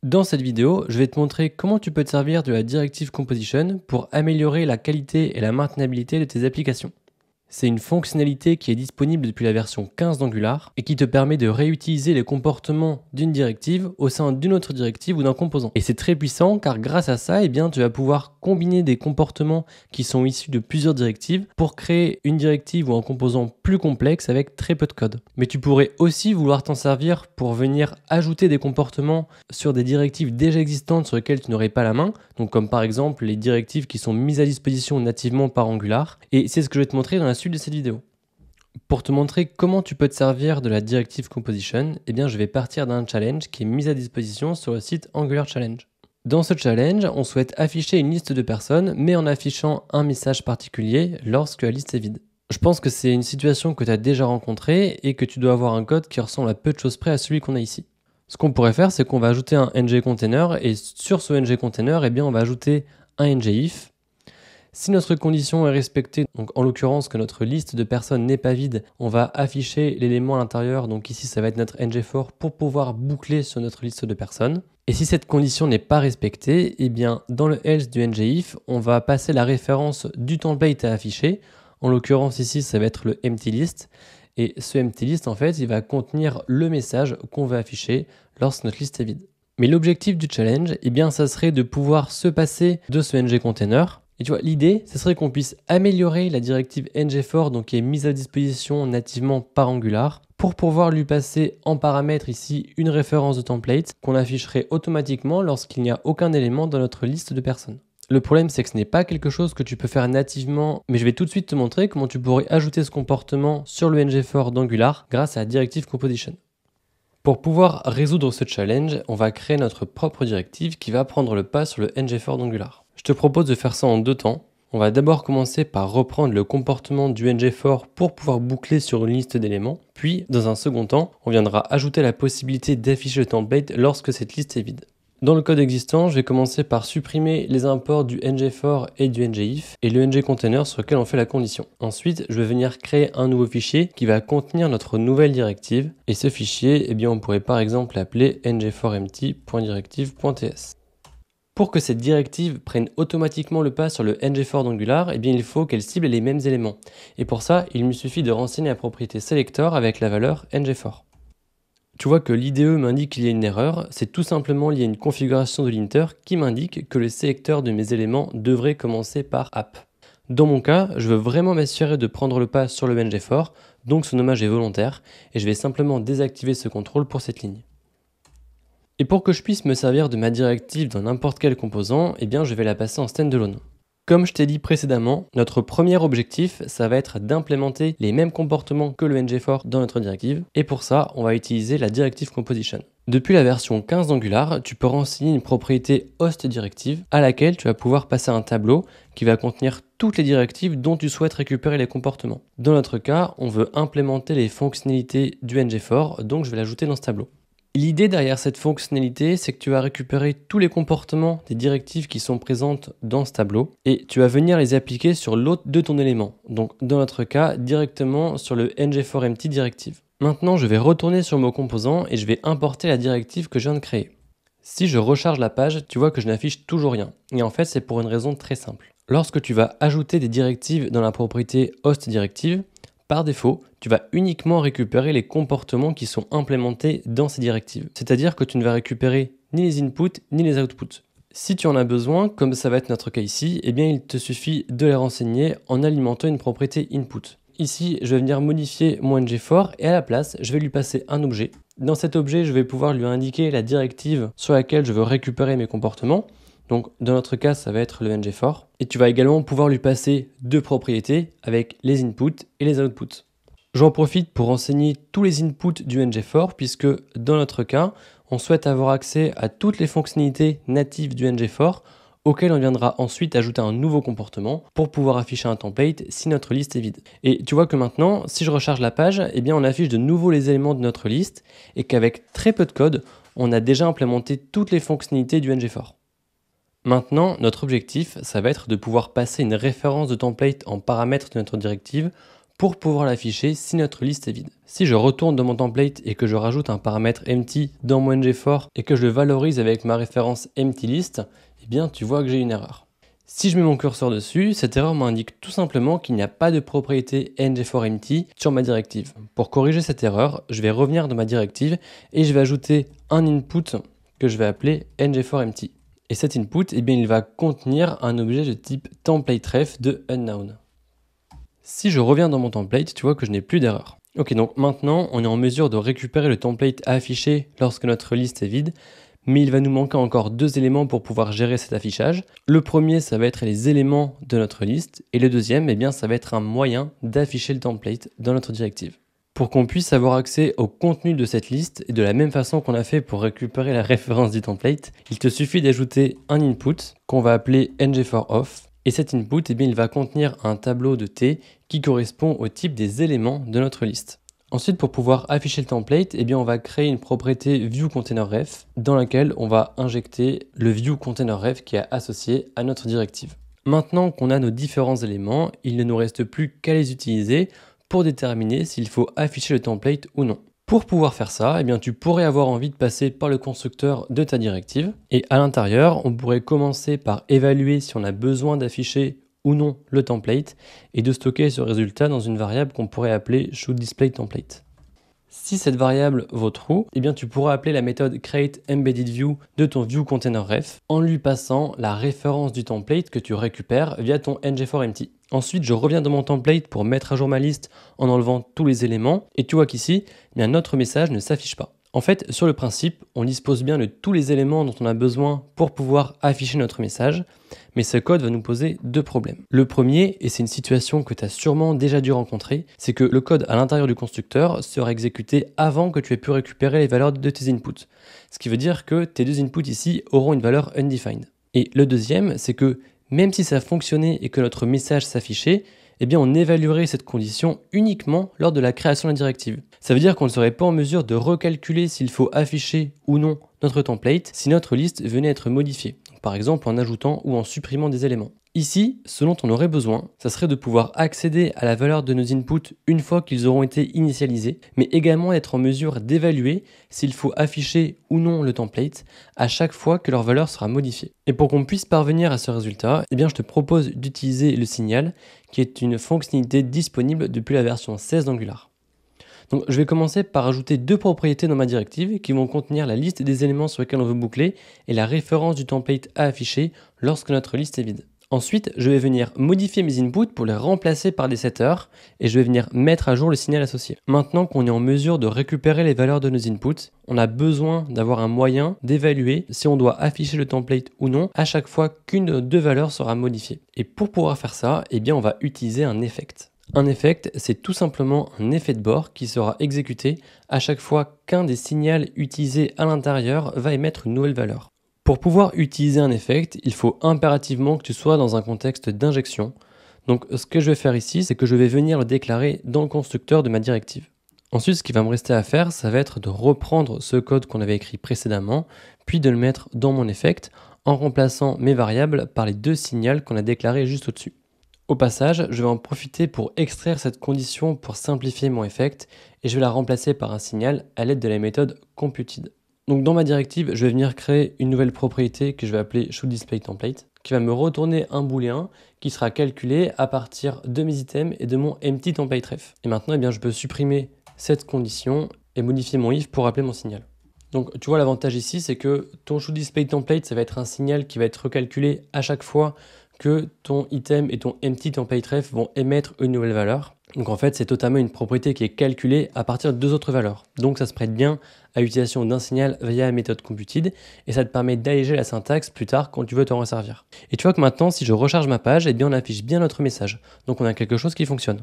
Dans cette vidéo, je vais te montrer comment tu peux te servir de la Directive Composition pour améliorer la qualité et la maintenabilité de tes applications. C'est une fonctionnalité qui est disponible depuis la version 15 d'Angular et qui te permet de réutiliser les comportements d'une directive au sein d'une autre directive ou d'un composant. Et c'est très puissant car grâce à ça, tu vas pouvoir combiner des comportements qui sont issus de plusieurs directives pour créer une directive ou un composant plus complexe avec très peu de code. Mais tu pourrais aussi vouloir t'en servir pour venir ajouter des comportements sur des directives déjà existantes sur lesquelles tu n'aurais pas la main, donc comme par exemple les directives qui sont mises à disposition nativement par Angular. Et c'est ce que je vais te montrer dans la suite de cette vidéo. Pour te montrer comment tu peux te servir de la Directive Composition, je vais partir d'un challenge qui est mis à disposition sur le site Angular Challenge. Dans ce challenge, on souhaite afficher une liste de personnes, mais en affichant un message particulier lorsque la liste est vide. Je pense que c'est une situation que tu as déjà rencontrée et que tu dois avoir un code qui ressemble à peu de choses près à celui qu'on a ici. Ce qu'on pourrait faire, c'est qu'on va ajouter un ngContainer et sur ce ngContainer, on va ajouter un ngIf. Si notre condition est respectée, donc en l'occurrence que notre liste de personnes n'est pas vide, on va afficher l'élément à l'intérieur, donc ici ça va être notre ngFor pour pouvoir boucler sur notre liste de personnes. Et si cette condition n'est pas respectée, dans le else du ngIf, on va passer la référence du template à afficher. En l'occurrence ici ça va être le emptyList. Et ce emptyList en fait il va contenir le message qu'on va afficher lorsque notre liste est vide. Mais l'objectif du challenge, ça serait de pouvoir se passer de ce ngContainer. Et tu vois, l'idée, ce serait qu'on puisse améliorer la directive ngFor, donc qui est mise à disposition nativement par Angular, pour pouvoir lui passer en paramètre ici une référence de template qu'on afficherait automatiquement lorsqu'il n'y a aucun élément dans notre liste de personnes. Le problème, c'est que ce n'est pas quelque chose que tu peux faire nativement, mais je vais tout de suite te montrer comment tu pourrais ajouter ce comportement sur le ngFor d'Angular grâce à la Directive Composition. Pour pouvoir résoudre ce challenge, on va créer notre propre directive qui va prendre le pas sur le ngFor d'Angular. Je te propose de faire ça en deux temps. On va d'abord commencer par reprendre le comportement du ngFor pour pouvoir boucler sur une liste d'éléments. Puis, dans un second temps, on viendra ajouter la possibilité d'afficher le template lorsque cette liste est vide. Dans le code existant, je vais commencer par supprimer les imports du ngFor et du ngIf et le ngContainer sur lequel on fait la condition. Ensuite, je vais venir créer un nouveau fichier qui va contenir notre nouvelle directive. Et ce fichier, on pourrait par exemple l'appeler ngForEmpty.directive.ts. Pour que cette directive prenne automatiquement le pas sur le ngFor d'Angular, il faut qu'elle cible les mêmes éléments. Et pour ça, il me suffit de renseigner la propriété selector avec la valeur ngFor. Tu vois que l'IDE m'indique qu'il y a une erreur, c'est tout simplement lié à une configuration de linter qui m'indique que le sélecteur de mes éléments devrait commencer par app. Dans mon cas, je veux vraiment m'assurer de prendre le pas sur le ngFor, donc ce nommage est volontaire, et je vais simplement désactiver ce contrôle pour cette ligne. Et pour que je puisse me servir de ma directive dans n'importe quel composant, je vais la passer en standalone. Comme je t'ai dit précédemment, notre premier objectif, ça va être d'implémenter les mêmes comportements que le ngFor dans notre directive. Et pour ça, on va utiliser la Directive Composition. Depuis la version 15 d'Angular, tu peux renseigner une propriété host directive à laquelle tu vas pouvoir passer un tableau qui va contenir toutes les directives dont tu souhaites récupérer les comportements. Dans notre cas, on veut implémenter les fonctionnalités du ngFor, donc je vais l'ajouter dans ce tableau. L'idée derrière cette fonctionnalité, c'est que tu vas récupérer tous les comportements des directives qui sont présentes dans ce tableau et tu vas venir les appliquer sur l'autre de ton élément. Donc dans notre cas, directement sur le ngForEmpty directive. Maintenant, je vais retourner sur mon composant et je vais importer la directive que je viens de créer. Si je recharge la page, tu vois que je n'affiche toujours rien. Et en fait, c'est pour une raison très simple. Lorsque tu vas ajouter des directives dans la propriété host directive, par défaut, tu vas uniquement récupérer les comportements qui sont implémentés dans ces directives. C'est-à-dire que tu ne vas récupérer ni les inputs ni les outputs. Si tu en as besoin, comme ça va être notre cas ici, il te suffit de les renseigner en alimentant une propriété input. Ici, je vais venir modifier mon ngFor et à la place, je vais lui passer un objet. Dans cet objet, je vais pouvoir lui indiquer la directive sur laquelle je veux récupérer mes comportements. Donc dans notre cas, ça va être le ngFor. Et tu vas également pouvoir lui passer deux propriétés avec les inputs et les outputs. J'en profite pour renseigner tous les inputs du ngFor puisque dans notre cas, on souhaite avoir accès à toutes les fonctionnalités natives du ngFor auxquelles on viendra ensuite ajouter un nouveau comportement pour pouvoir afficher un template si notre liste est vide. Et tu vois que maintenant, si je recharge la page, on affiche de nouveau les éléments de notre liste et qu'avec très peu de code, on a déjà implémenté toutes les fonctionnalités du ngFor. Maintenant, notre objectif, ça va être de pouvoir passer une référence de template en paramètre de notre directive pour pouvoir l'afficher si notre liste est vide. Si je retourne dans mon template et que je rajoute un paramètre empty dans mon ngFor et que je le valorise avec ma référence emptyList, eh bien tu vois que j'ai une erreur. Si je mets mon curseur dessus, cette erreur m'indique tout simplement qu'il n'y a pas de propriété ngForEmpty sur ma directive. Pour corriger cette erreur, je vais revenir dans ma directive et je vais ajouter un input que je vais appeler ngForEmpty. Et cet input, eh bien, il va contenir un objet de type templateRef de unknown. Si je reviens dans mon template, tu vois que je n'ai plus d'erreur. Ok, donc maintenant, on est en mesure de récupérer le template affiché lorsque notre liste est vide, mais il va nous manquer encore deux éléments pour pouvoir gérer cet affichage. Le premier, ça va être les éléments de notre liste, et le deuxième, eh bien, ça va être un moyen d'afficher le template dans notre directive. Pour qu'on puisse avoir accès au contenu de cette liste, et de la même façon qu'on a fait pour récupérer la référence du template, il te suffit d'ajouter un input qu'on va appeler ngForOff, et cet input, eh bien, il va contenir un tableau de T qui correspond au type des éléments de notre liste. Ensuite, pour pouvoir afficher le template, eh bien, on va créer une propriété viewContainerRef dans laquelle on va injecter le viewContainerRef qui est associé à notre directive. Maintenant qu'on a nos différents éléments, il ne nous reste plus qu'à les utiliser pour déterminer s'il faut afficher le template ou non. Pour pouvoir faire ça, eh bien, tu pourrais avoir envie de passer par le constructeur de ta directive. Et à l'intérieur, on pourrait commencer par évaluer si on a besoin d'afficher ou non le template et de stocker ce résultat dans une variable qu'on pourrait appeler shouldDisplayTemplate. Si cette variable vaut true, eh bien, tu pourras appeler la méthode createEmbeddedView de ton viewContainerRef en lui passant la référence du template que tu récupères via ton ngForEmpty. Ensuite, je reviens dans mon template pour mettre à jour ma liste en enlevant tous les éléments. Et tu vois qu'ici, eh bien, notre message ne s'affiche pas. En fait, sur le principe, on dispose bien de tous les éléments dont on a besoin pour pouvoir afficher notre message, mais ce code va nous poser deux problèmes. Le premier, et c'est une situation que tu as sûrement déjà dû rencontrer, c'est que le code à l'intérieur du constructeur sera exécuté avant que tu aies pu récupérer les valeurs de tes inputs. Ce qui veut dire que tes deux inputs ici auront une valeur undefined. Et le deuxième, c'est que même si ça fonctionnait et que notre message s'affichait, eh bien on évaluerait cette condition uniquement lors de la création de la directive. Ça veut dire qu'on ne serait pas en mesure de recalculer s'il faut afficher ou non notre template si notre liste venait à être modifiée, donc par exemple en ajoutant ou en supprimant des éléments. Ici, ce dont on aurait besoin, ça serait de pouvoir accéder à la valeur de nos inputs une fois qu'ils auront été initialisés, mais également être en mesure d'évaluer s'il faut afficher ou non le template à chaque fois que leur valeur sera modifiée. Et pour qu'on puisse parvenir à ce résultat, eh bien je te propose d'utiliser le signal, qui est une fonctionnalité disponible depuis la version 16 d'Angular. Donc je vais commencer par ajouter deux propriétés dans ma directive qui vont contenir la liste des éléments sur lesquels on veut boucler et la référence du template à afficher lorsque notre liste est vide. Ensuite, je vais venir modifier mes inputs pour les remplacer par des setters et je vais venir mettre à jour le signal associé. Maintenant qu'on est en mesure de récupérer les valeurs de nos inputs, on a besoin d'avoir un moyen d'évaluer si on doit afficher le template ou non à chaque fois qu'une de nos deux valeurs sera modifiée. Et pour pouvoir faire ça, eh bien on va utiliser un effect. Un effect, c'est tout simplement un effet de bord qui sera exécuté à chaque fois qu'un des signaux utilisés à l'intérieur va émettre une nouvelle valeur. Pour pouvoir utiliser un effect, il faut impérativement que tu sois dans un contexte d'injection. Donc ce que je vais faire ici, c'est que je vais venir le déclarer dans le constructeur de ma directive. Ensuite, ce qui va me rester à faire, ça va être de reprendre ce code qu'on avait écrit précédemment, puis de le mettre dans mon effect en remplaçant mes variables par les deux signaux qu'on a déclarés juste au-dessus. Au passage, je vais en profiter pour extraire cette condition pour simplifier mon effect et je vais la remplacer par un signal à l'aide de la méthode computed. Donc dans ma directive, je vais venir créer une nouvelle propriété que je vais appeler shouldDisplayTemplate qui va me retourner un booléen qui sera calculé à partir de mes items et de mon empty templateRef. Et maintenant, eh bien, je peux supprimer cette condition et modifier mon if pour appeler mon signal. Donc tu vois, l'avantage ici, c'est que ton shouldDisplayTemplate, ça va être un signal qui va être recalculé à chaque fois que ton item et ton empty templateRef vont émettre une nouvelle valeur. Donc en fait, c'est totalement une propriété qui est calculée à partir de deux autres valeurs. Donc ça se prête bien à l'utilisation d'un signal via la méthode computed et ça te permet d'alléger la syntaxe plus tard quand tu veux t'en resservir. Et tu vois que maintenant, si je recharge ma page, eh bien on affiche bien notre message. Donc on a quelque chose qui fonctionne.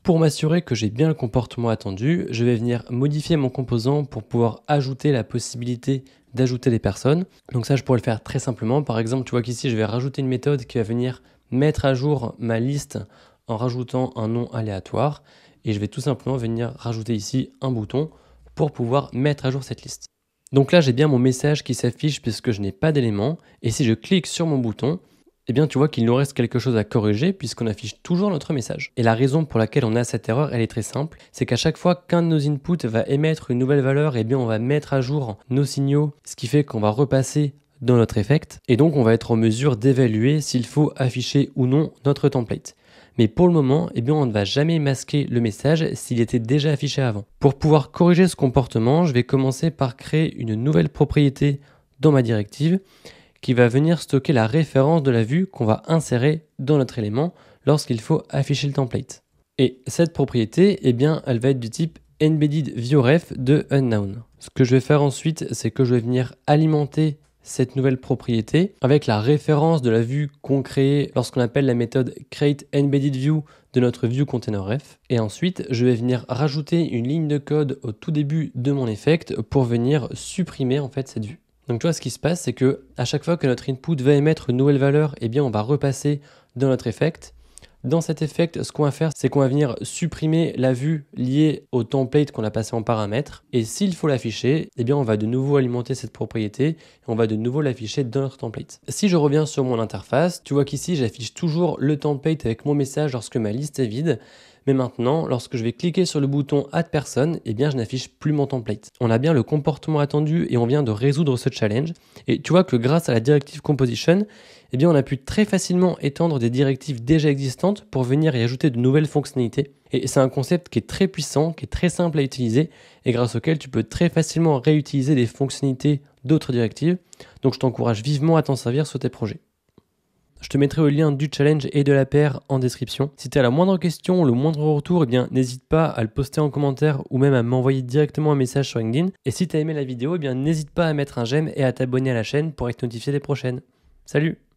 Pour m'assurer que j'ai bien le comportement attendu, je vais venir modifier mon composant pour pouvoir ajouter la possibilité d'ajouter des personnes. Donc ça, je pourrais le faire très simplement. Par exemple, tu vois qu'ici, je vais rajouter une méthode qui va venir mettre à jour ma liste en rajoutant un nom aléatoire. Et je vais tout simplement venir rajouter ici un bouton pour pouvoir mettre à jour cette liste. Donc là, j'ai bien mon message qui s'affiche puisque je n'ai pas d'éléments. Et si je clique sur mon bouton, eh bien tu vois qu'il nous reste quelque chose à corriger puisqu'on affiche toujours notre message. Et la raison pour laquelle on a cette erreur, elle est très simple, c'est qu'à chaque fois qu'un de nos inputs va émettre une nouvelle valeur, eh bien on va mettre à jour nos signaux, ce qui fait qu'on va repasser dans notre effect, et donc on va être en mesure d'évaluer s'il faut afficher ou non notre template. Mais pour le moment, eh bien, on ne va jamais masquer le message s'il était déjà affiché avant. Pour pouvoir corriger ce comportement, je vais commencer par créer une nouvelle propriété dans ma directive qui va venir stocker la référence de la vue qu'on va insérer dans notre élément lorsqu'il faut afficher le template. Et cette propriété, eh bien, elle va être du type embeddedViewRef de unknown. Ce que je vais faire ensuite, c'est que je vais venir alimenter cette nouvelle propriété avec la référence de la vue qu'on crée lorsqu'on appelle la méthode createEmbeddedView de notre viewContainerRef. Et ensuite, je vais venir rajouter une ligne de code au tout début de mon effect pour venir supprimer en fait cette vue. Donc tu vois, ce qui se passe, c'est que à chaque fois que notre input va émettre une nouvelle valeur, eh bien on va repasser dans notre effect. Dans cet effect, ce qu'on va faire, c'est qu'on va venir supprimer la vue liée au template qu'on a passé en paramètre. Et s'il faut l'afficher, eh bien on va de nouveau alimenter cette propriété et on va de nouveau l'afficher dans notre template. Si je reviens sur mon interface, tu vois qu'ici j'affiche toujours le template avec mon message lorsque ma liste est vide. Mais maintenant, lorsque je vais cliquer sur le bouton Add Person, eh bien je n'affiche plus mon template. On a bien le comportement attendu et on vient de résoudre ce challenge. Et tu vois que grâce à la directive Composition, eh bien on a pu très facilement étendre des directives déjà existantes pour venir y ajouter de nouvelles fonctionnalités. Et c'est un concept qui est très puissant, qui est très simple à utiliser et grâce auquel tu peux très facilement réutiliser des fonctionnalités d'autres directives. Donc je t'encourage vivement à t'en servir sur tes projets. Je te mettrai le lien du challenge et de la paire en description. Si tu as la moindre question ou le moindre retour, eh bien n'hésite pas à le poster en commentaire ou même à m'envoyer directement un message sur LinkedIn. Et si tu as aimé la vidéo, eh bien n'hésite pas à mettre un j'aime et à t'abonner à la chaîne pour être notifié des prochaines. Salut!